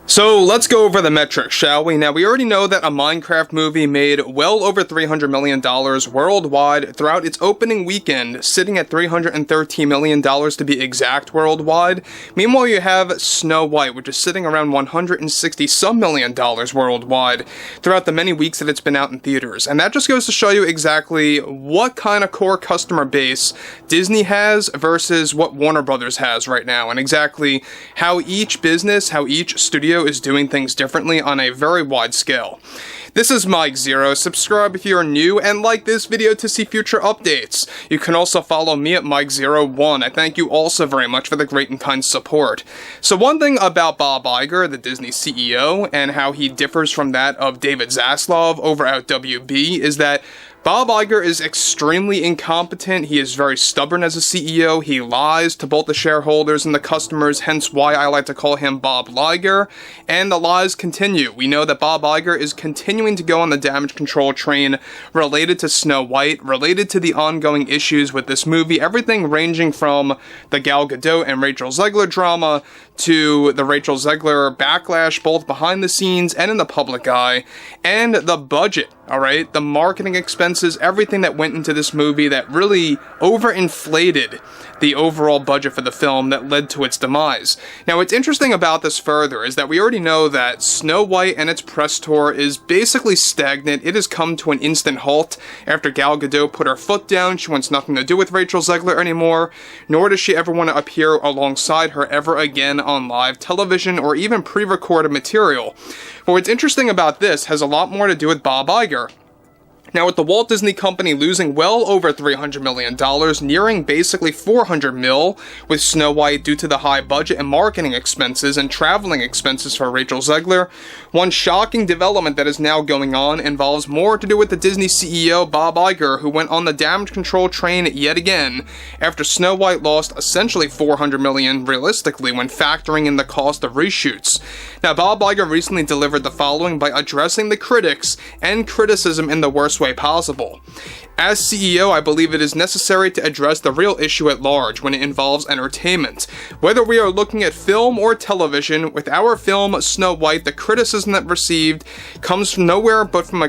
So let's go over the metrics, shall we? Now, we already know that a Minecraft movie made well over $300 million worldwide throughout its opening weekend, sitting at $313 million to be exact worldwide. Meanwhile, you have Snow White, which is sitting around $160-some million worldwide throughout the many weeks that it's been out in theaters. And that just goes to show you exactly what kind of core customer base Disney has versus what Warner Brothers has right now, and exactly how each business, how each studio is doing things differently on a very wide scale. This is Mike Zero. Subscribe if you're new and like this video to see future updates. You can also follow me at Mike01. I thank you also very much for the great and kind support. So one thing about Bob Iger, the Disney CEO, and how he differs from that of David Zaslav over at WB is that Bob Iger is extremely incompetent. He is very stubborn as a CEO. He lies to both the shareholders and the customers, hence why I like to call him Bob Liger. And the lies continue. We know that Bob Iger is continuing to go on the damage control train related to Snow White, related to the ongoing issues with this movie, everything ranging from the Gal Gadot and Rachel Zegler drama to the Rachel Zegler backlash, both behind the scenes and in the public eye, and the budget, alright? The marketing expenses, everything that went into this movie that really overinflated the overall budget for the film that led to its demise. Now, what's interesting about this further is that we already know that Snow White and its press tour is basically stagnant. It has come to an instant halt after Gal Gadot put her foot down. She wants nothing to do with Rachel Zegler anymore, nor does she ever want to appear alongside her ever again on live television or even pre-recorded material. But what's interesting about this has a lot more to do with Bob Iger. Now, with the Walt Disney Company losing well over $300 million, nearing basically $400 million with Snow White due to the high budget and marketing expenses and traveling expenses for Rachel Zegler, one shocking development that is now going on involves more to do with the Disney CEO Bob Iger, who went on the damage control train yet again after Snow White lost essentially $400 million realistically when factoring in the cost of reshoots. Now, Bob Iger recently delivered the following by addressing the critics and criticism in the worst way possible. As CEO, I believe it is necessary to address the real issue at large when it involves entertainment. Whether we are looking at film or television, with our film Snow White, the criticism that received comes from nowhere but from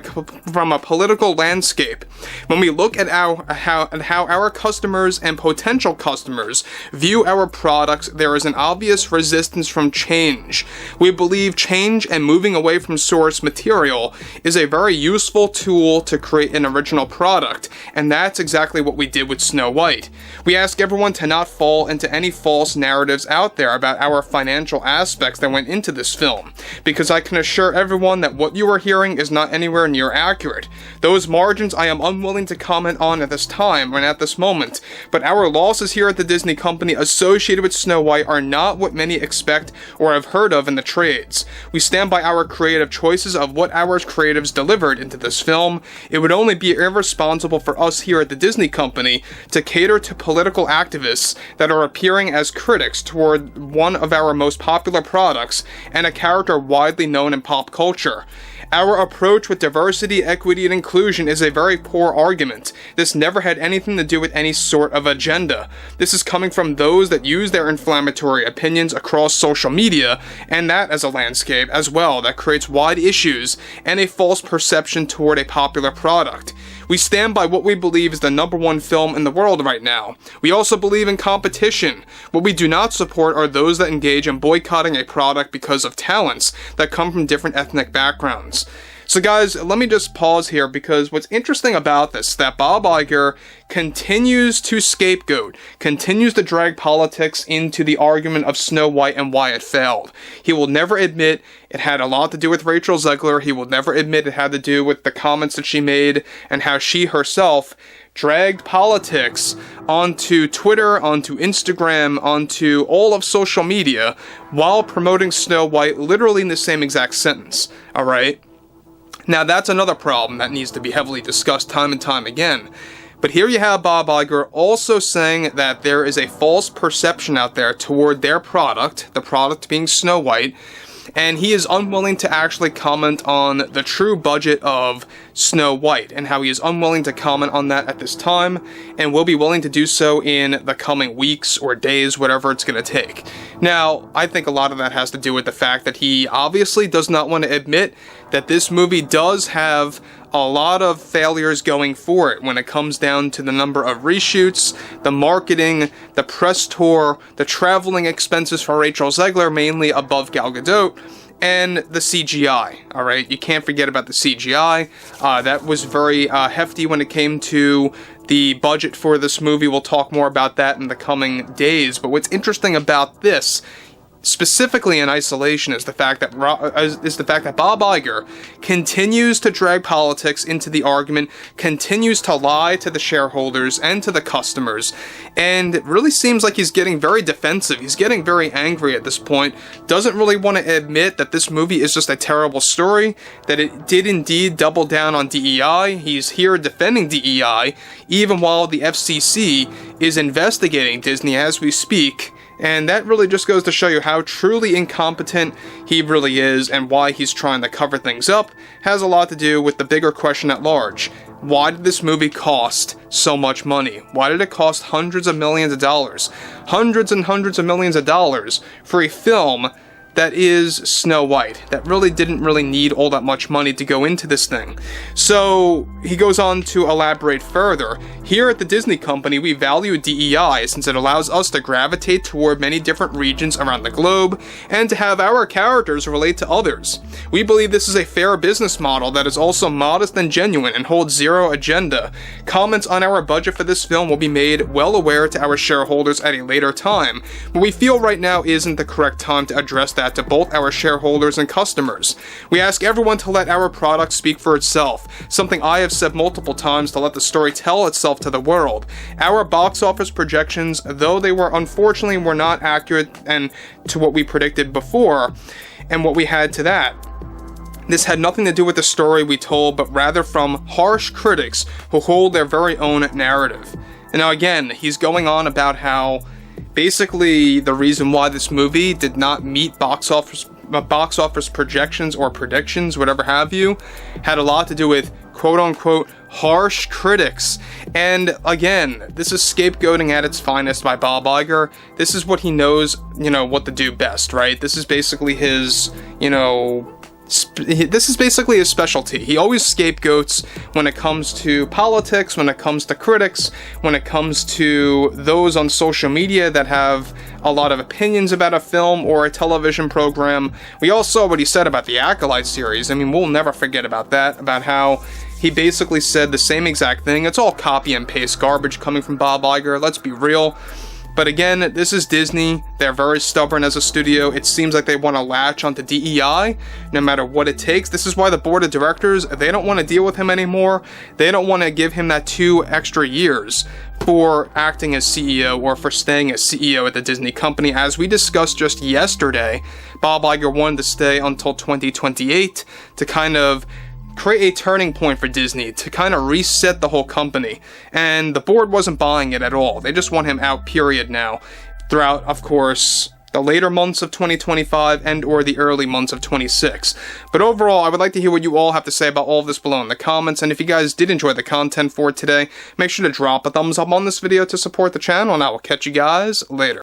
a political landscape. When we look at how our customers and potential customers view our products, there is an obvious resistance from change. We believe change and moving away from source material is a very useful tool to create an original product. And that's exactly what we did with Snow White. We ask everyone to not fall into any false narratives out there about our financial aspects that went into this film, because I can assure everyone that what you are hearing is not anywhere near accurate. Those margins I am unwilling to comment on at this time and at this moment, but our losses here at the Disney Company associated with Snow White are not what many expect or have heard of in the trades. We stand by our creative choices of what our creatives delivered into this film. It would only be irresponsible for us here at the Disney Company to cater to political activists that are appearing as critics toward one of our most popular products and a character widely known in pop culture. Our approach with diversity, equity, and inclusion is a very poor argument. This never had anything to do with any sort of agenda. This is coming from those that use their inflammatory opinions across social media, and that as a landscape as well that creates wide issues and a false perception toward a popular product. We stand by what we believe is the #1 film in the world right now. We also believe in competition. What we do not support are those that engage in boycotting a product because of talents that come from different ethnic backgrounds. So guys, let me just pause here, because what's interesting about this is that Bob Iger continues to scapegoat, continues to drag politics into the argument of Snow White and why it failed. He will never admit it had a lot to do with Rachel Zegler. He will never admit it had to do with the comments that she made and how she herself dragged politics onto Twitter, onto Instagram, onto all of social media while promoting Snow White literally in the same exact sentence, alright? Now, that's another problem that needs to be heavily discussed time and time again. But here you have Bob Iger also saying that there is a false perception out there toward their product, the product being Snow White, and he is unwilling to actually comment on the true budget of Snow White, and how he is unwilling to comment on that at this time, and will be willing to do so in the coming weeks or days, whatever it's going to take. Now, I think a lot of that has to do with the fact that he obviously does not want to admit that this movie does have a lot of failures going for it when it comes down to the number of reshoots, the marketing, the press tour, the traveling expenses for Rachel Zegler, mainly above Gal Gadot, and the CGI, alright? You can't forget about the CGI. That was very hefty when it came to the budget for this movie. We'll talk more about that in the coming days, but what's interesting about this, specifically in isolation, is the fact that Bob Iger continues to drag politics into the argument, continues to lie to the shareholders and to the customers, and it really seems like he's getting very defensive. He's getting very angry at this point, doesn't really want to admit that this movie is just a terrible story, that it did indeed double down on DEI. He's here defending DEI, even while the FCC is investigating Disney as we speak. And that really just goes to show you how truly incompetent he really is, and why he's trying to cover things up has a lot to do with the bigger question at large. Why did this movie cost so much money? Why did it cost hundreds of millions of dollars? Hundreds and hundreds of millions of dollars for a film that is Snow White, that really didn't need all that much money to go into this thing. So he goes on to elaborate further. Here at the Disney company, we value DEI since it allows us to gravitate toward many different regions around the globe and to have our characters relate to others. We believe this is a fair business model that is also modest and genuine and holds zero agenda. Comments on our budget for this film will be made well aware to our shareholders at a later time, but we feel right now isn't the correct time to address that to both our shareholders and customers. We ask everyone to let our product speak for itself, something I have said multiple times, to let the story tell itself to the world. Our box office projections, though they unfortunately were not accurate and to what we predicted before, and what we had to that. This had nothing to do with the story we told, but rather from harsh critics who hold their very own narrative. And now again, he's going on about how basically the reason why this movie did not meet box office projections or predictions, whatever have you, had a lot to do with quote-unquote harsh critics. And again, this is scapegoating at its finest by Bob Iger. This is what he knows, what to do best, right? This is basically his, this is basically his specialty. He always scapegoats when it comes to politics, when it comes to critics, when it comes to those on social media that have a lot of opinions about a film or a television program. We all saw what he said about the Acolyte series. I mean, we'll never forget about that, about how he basically said the same exact thing. It's all copy and paste garbage coming from Bob Iger, let's be real. But again, this is Disney. They're very stubborn as a studio. It seems like they want to latch onto DEI no matter what it takes. This is why the board of directors, they don't want to deal with him anymore. They don't want to give him that 2 extra years for acting as CEO or for staying as CEO at the Disney company. As we discussed just yesterday, Bob Iger wanted to stay until 2028 to kind of create a turning point for Disney, to kind of reset the whole company, and the board wasn't buying it at all. They just want him out, period, now, throughout, of course, the later months of 2025 and or the early months of 26. But overall, I would like to hear what you all have to say about all of this below in the comments, and if you guys did enjoy the content for today, make sure to drop a thumbs up on this video to support the channel, and I will catch you guys later.